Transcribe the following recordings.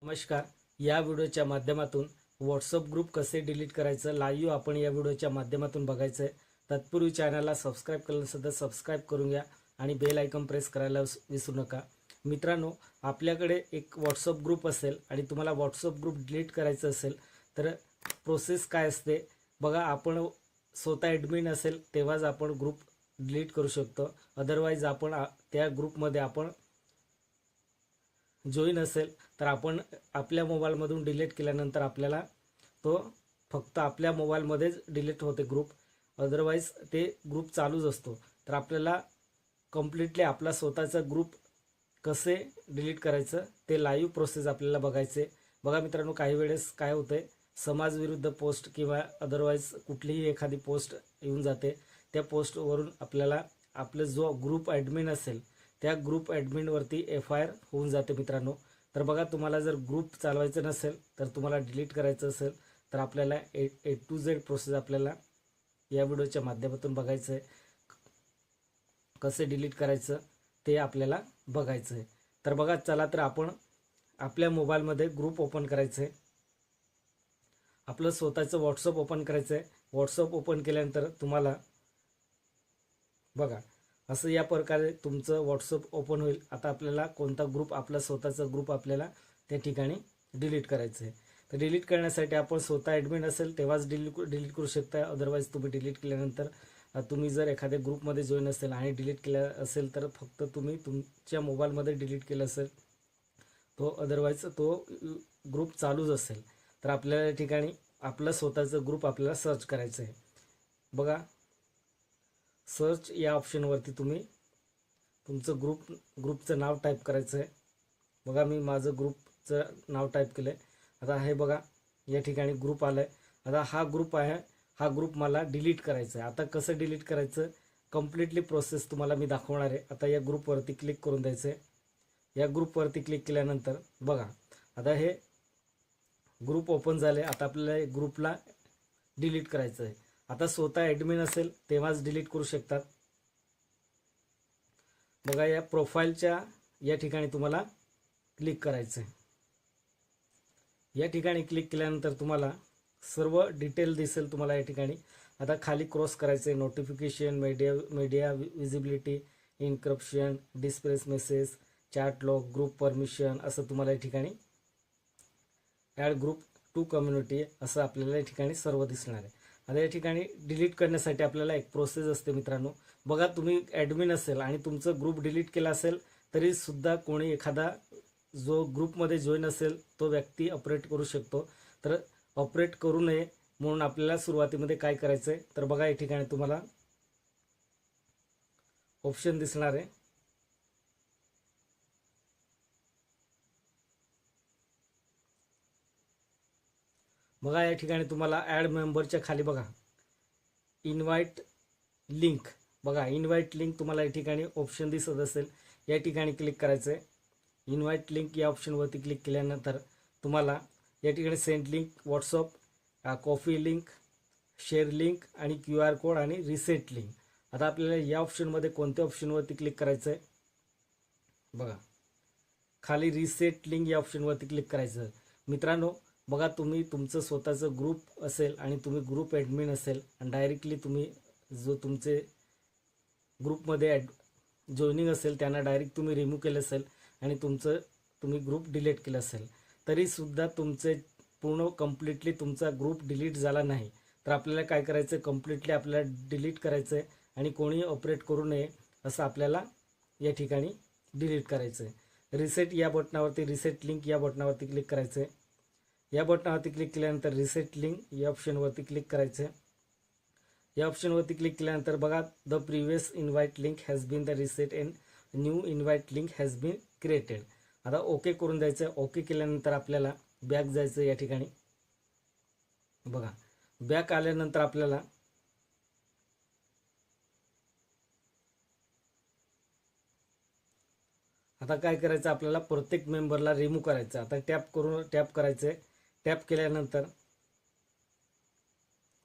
नमस्कार. या व्हिडिओच्या माध्यमातून व्हॉट्सअप ग्रुप कसे डिलीट करायचं लाईव्ह आपण या व्हिडिओच्या माध्यमातून बघायचं आहे. तत्पूर्वी चॅनलला सबस्क्राईब केलं नसेल तर सबस्क्राईब करून घ्या आणि बेल आयकॉन प्रेस करायला विसरू नका. मित्रांनो, आपल्याकडे एक व्हॉट्सअप ग्रुप असेल आणि तुम्हाला व्हॉट्सअप ग्रुप डिलीट करायचं असेल तर प्रोसेस काय असते बघा. आपण स्वतः ॲडमिन असेल तेव्हाच आपण ग्रुप डिलीट करू शकतो. अदरवाईज आपण त्या ग्रुपमध्ये आपण जॉईन असेल तर आपण आपल्या मोबाईलमधून डिलीट केल्यानंतर आपल्याला तो फक्त आपल्या मोबाईलमध्येच डिलीट होते ग्रुप. अदरवाईज ते ग्रुप चालूच असतो. तर आपल्याला कम्प्लिटली आपला स्वतःचा ग्रुप कसे डिलीट करायचं ते लाईव्ह प्रोसेस आपल्याला बघायचे. बघा मित्रांनो, काही वेळेस काय होते, समाजविरुद्ध पोस्ट किंवा अदरवाईज कुठलीही एखादी पोस्ट येऊन जाते. त्या पोस्टवरून आपल्याला आपलं जो ग्रुप ॲडमिन असेल त्या ग्रुप ॲडमिनवरती FIR होऊन जाते मित्रांनो. तर बघा, तुम्हाला जर ग्रुप चालवायचं नसेल तर तुम्हाला डिलीट करायचं असेल तर आपल्याला ए टू झेड प्रोसेस आपल्याला या व्हिडिओच्या माध्यमातून बघायचं आहे. कसे डिलीट करायचं ते आपल्याला बघायचं आहे. तर बघा, चला तर आपण आपल्या मोबाईलमध्ये ग्रुप ओपन करायचं आहे. आपलं स्वतःचं व्हॉट्सअप ओपन करायचं आहे. व्हॉट्सअप ओपन केल्यानंतर तुम्हाला बघा असं या प्रकारे तुमचं व्हॉट्सअप ओपन होईल. आता आपल्याला कोणता ग्रुप, आपला स्वतःचा ग्रुप आपल्याला त्या ठिकाणी डिलीट करायचं आहे. तर डिलीट करण्यासाठी आपण स्वतः ॲडमिन असेल तेव्हाच डिलीट करू शकता. अदरवाईज तुम्ही डिलीट केल्यानंतर तुम्ही जर एखाद्या ग्रुपमध्ये जॉईन असेल आणि डिलीट केलं असेल तर फक्त तुम्ही तुमच्या मोबाईलमध्ये डिलीट केलं असेल तो, अदरवाईज तो ग्रुप चालूच असेल. तर आपल्याला या ठिकाणी आपलं स्वतःचं ग्रुप आपल्याला सर्च करायचं आहे. बघा, सर्च या ऑप्शनवरती तुम्ही तुमचं ग्रुपचं नाव टाईप करायचं आहे. बघा, मी माझं ग्रुपचं नाव टाईप केलं आहे. आता हे बघा, या ठिकाणी ग्रुप आलं आहे. आता हा ग्रुप आहे, हा ग्रुप मला डिलीट करायचा आहे. आता कसं डिलीट करायचं कम्प्लिटली प्रोसेस तुम्हाला मी दाखवणार आहे. आता या ग्रुपवरती क्लिक करून द्यायचं आहे. या ग्रुपवरती क्लिक केल्यानंतर बघा, आता हे ग्रुप ओपन झाले. आता आपल्याला ग्रुपला डिलीट करायचं आहे. आता स्वतः ॲडमिन असेल तेव्हाच डिलीट करू शकतात. बघा, या प्रोफाईलच्या या ठिकाणी तुम्हाला क्लिक करायचं आहे. या ठिकाणी क्लिक केल्यानंतर तुम्हाला सर्व डिटेल दिसेल तुम्हाला या ठिकाणी. आता खाली क्रॉस करायचं आहे. Notification, media visibility, encryption, displace message, chat log, group permission असं तुम्हाला या ठिकाणी ॲड ग्रुप टू कम्युनिटी असं आपल्याला या ठिकाणी सर्व दिसणार आहे. आता या ठिकाणी डिलीट करण्यासाठी आपल्याला एक प्रोसेस असते मित्रांनो. बघा, तुम्ही ॲडमिन असेल आणि तुमचं ग्रुप डिलीट केला असेल तरीसुद्धा कोणी एखादा जो ग्रुपमध्ये जॉईन असेल तो व्यक्ती ऑपरेट करू शकतो. तर ऑपरेट करू नये म्हणून आपल्याला सुरुवातीमध्ये काय करायचं आहे तर बघा, या ठिकाणी तुम्हाला ऑप्शन दिसणार आहे. बघा, या ठिकाणी तुम्हाला ॲड मेंबरच्या खाली बघा इन्व्हाइट लिंक, बघा इन्व्हाइट लिंक तुम्हाला या ठिकाणी ऑप्शन दिसत असेल. या ठिकाणी क्लिक करायचं आहे. इन्व्हाइट लिंक या ऑप्शनवरती क्लिक केल्यानंतर तुम्हाला या ठिकाणी send link, WhatsApp, coffee link, share link आणि QR कोड आणि रिसेट लिंक. आता आपल्याला या ऑप्शनमध्ये कोणत्या ऑप्शनवरती क्लिक करायचं आहे बघा, खाली रिसेट लिंक या ऑप्शनवरती क्लिक करायचं. मित्रांनो बघा, तुम्ही तुमचं स्वतःचं ग्रुप असेल आणि तुम्ही ग्रुप ॲडमिन असेल आणि डायरेक्टली तुम्ही जो तुमचे ग्रुपमध्ये जॉईनिंग असेल त्यांना डायरेक्ट तुम्ही रिमूव्ह केलं असेल आणि तुम्ही ग्रुप डिलीट केलं असेल तरीसुद्धा तुमचे पूर्ण कम्प्लिटली तुमचा ग्रुप डिलीट झाला नाही. तर आपल्याला काय करायचं, कम्प्लिटली आपल्याला डिलीट करायचं आहे आणि कोणी ऑपरेट करू नये असं आपल्याला या ठिकाणी डिलीट करायचं आहे. रिसेट या बटनावरती, रिसेट लिंक या बटनावरती क्लिक करायचं आहे. या बटनावरती क्लिक केल्यानंतर रिसेट लिंक या ऑप्शनवरती क्लिक करायचं आहे. या ऑप्शनवरती क्लिक केल्यानंतर बघा, the previous invite link has been the reset and new invite link has been created. आता ओके करून द्यायचं. ओके केल्यानंतर आपल्याला बॅक जायचं. या ठिकाणी बघा, बॅक आल्यानंतर आपल्याला आता काय करायचं, आपल्याला प्रत्येक मेंबरला रिमूव्ह करायचं. आता टॅप करायचं आहे. टॅप केल्यानंतर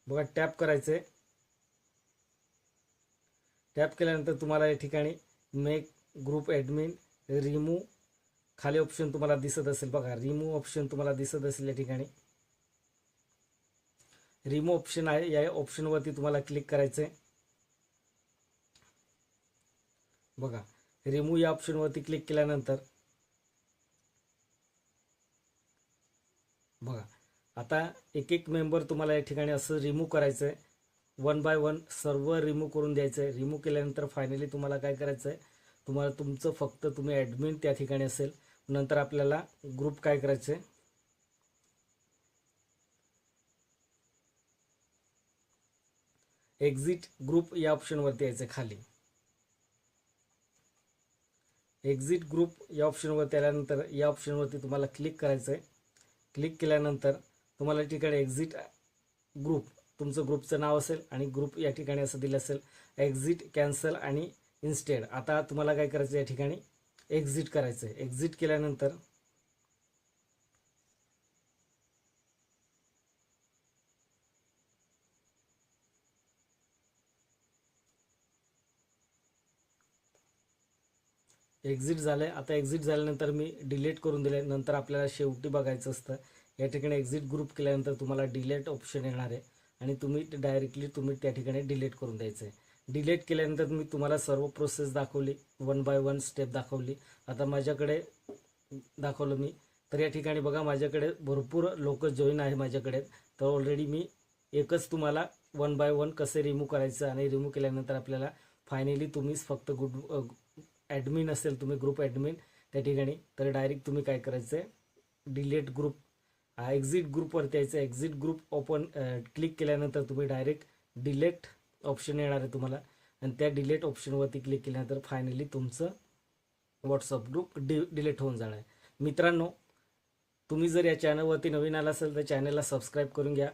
बघा, टॅप करायचं आहे. टॅप केल्यानंतर तुम्हाला या ठिकाणी मेक ग्रुप ॲडमिन, रिमूव्ह खाली ऑप्शन तुम्हाला दिसत असेल बघा, रिमूव्ह ऑप्शन तुम्हाला दिसत असेल या ठिकाणी. रिमूव्ह ऑप्शन आहे, या ऑप्शनवरती तुम्हाला क्लिक करायचं आहे. बघा, रिमूव्ह या ऑप्शनवरती क्लिक केल्यानंतर बघा, आता एक एक मेंबर तुम्हाला या ठिकाणी असं रिमूव्ह करायचं आहे. 1 बाय 1 सर्व रिमूव्ह करून द्यायचं आहे. रिमूव्ह केल्यानंतर फायनली तुम्हाला काय करायचं आहे, तुम्हाला तुमचं फक्त तुम्ही ॲडमिन त्या ठिकाणी असेल. नंतर आपल्याला ग्रुप काय करायचं आहे, एक्झिट ग्रुप या ऑप्शनवरती यायचं आहे. खाली एक्झिट ग्रुप या ऑप्शनवरती आल्यानंतर या ऑप्शनवरती तुम्हाला क्लिक करायचं आहे. क्लिक केल्यानंतर तुम्हाला ठिकाणी एक्झिट ग्रुप, तुमचं ग्रुपचं नाव असेल आणि ग्रुप या ठिकाणी असं दिलं असेल, एक्झिट, कॅन्सल आणि इन्स्टेड. आता तुम्हाला काय करायचं, या ठिकाणी एक्झिट करायचं आहे. एक्झिट केल्यानंतर एक्झिट झालं आहे. आता एक्झिट झाल्यानंतर मी डिलीट करून दिले. नंतर आपल्याला शेवटी बघायचं असतं, या ठिकाणी एक्झिट ग्रुप केल्यानंतर तुम्हाला डिलीट ऑप्शन येणार आहे आणि तुम्ही डायरेक्टली त्या ठिकाणी डिलीट करून द्यायचं आहे. डिलीट केल्यानंतर मी तुम्हाला सर्व प्रोसेस दाखवली, 1 बाय 1 स्टेप दाखवली. आता माझ्याकडे दाखवलं मी, तर या ठिकाणी बघा माझ्याकडे भरपूर लोक जॉईन आहे माझ्याकडे. तर ऑलरेडी मी एकच तुम्हाला 1 बाय 1 कसे रिमूव्ह करायचं आणि रिमूव्ह केल्यानंतर आपल्याला फायनली तुम्हीच फक्त ॲडमिन असेल, तुम्ही ग्रुप ॲडमिन त्या ठिकाणी, तर डायरेक्ट तुम्ही काय करायचं आहे, डिलीट ग्रुप, एक्झिट ग्रुपवरती यायचं. एक्झिट ग्रुप ओपन क्लिक केल्यानंतर तुम्ही डायरेक्ट डिलीट ऑप्शन येणार आहे तुम्हाला आणि त्या डिलीट ऑप्शनवरती क्लिक केल्यानंतर फायनली तुमचं व्हॉट्सअप ग्रुप डिलीट होऊन जाणार आहे. मित्रांनो, तुम्ही जर या चॅनलवरती नवीन आला असेल तर चॅनलला सबस्क्राईब करून घ्या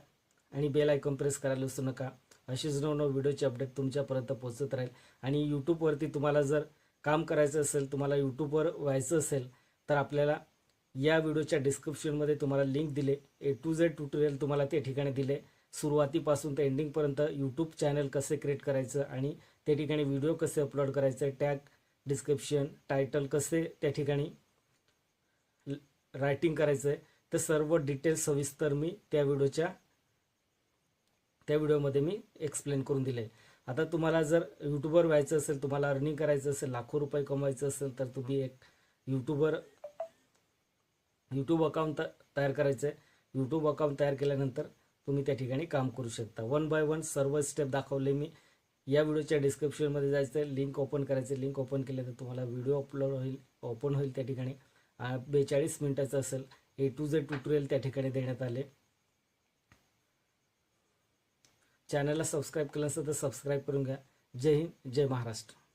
आणि बेल आयकॉन प्रेस करायला विसरू नका. अशीच नवनवीन व्हिडिओची अपडेट तुमच्यापर्यंत पोहोचत राहील. आणि यूट्यूबवरती तुम्हाला जर काम करायचं असेल, तुम्हाला यूट्यूबवर व्हायचं असेल, तर आपल्याला या व्हिडिओच्या डिस्क्रिप्शनमध्ये तुम्हाला लिंक दिले, A to Z ट्युटोरियल तुम्हाला त्या ठिकाणी दिले. सुरुवातीपासून ते एंडिंगपर्यंत यूट्यूब चॅनल कसे क्रिएट करायचं आणि त्या ठिकाणी व्हिडिओ कसे अपलोड करायचे, टॅग, डिस्क्रिप्शन, टायटल कसे त्या ठिकाणी रायटिंग करायचं आहे, तर सर्व डिटेल्स सविस्तर मी त्या व्हिडिओमध्ये मी एक्सप्लेन करून दिले. आता तुम्हाला जर यूट्यूबर व्हायचं असेल, तुम्हाला अर्निंग करायचं असेल, लाखो रुपये कमवायचं असेल, तर तुम्ही एक यूट्यूब अकाउंट तयार करायचं आहे. यूट्यूब अकाउंट तयार केल्यानंतर तुम्ही त्या ठिकाणी काम करू शकता. 1 बाय 1 सर्व स्टेप दाखवले मी. या व्हिडिओच्या डिस्क्रिप्शनमध्ये जायचं आहे, लिंक ओपन करायचं. लिंक ओपन केलं तर तुम्हाला व्हिडिओ ओपन होईल त्या ठिकाणी. 42 मिनिटाचं असेल. A to Z ट्युटोरियल त्या ठिकाणी देण्यात आले. चॅनलला सबस्क्राईब केलं असेल तर सबस्क्राईब करून घ्या. जय हिंद, जय महाराष्ट्र.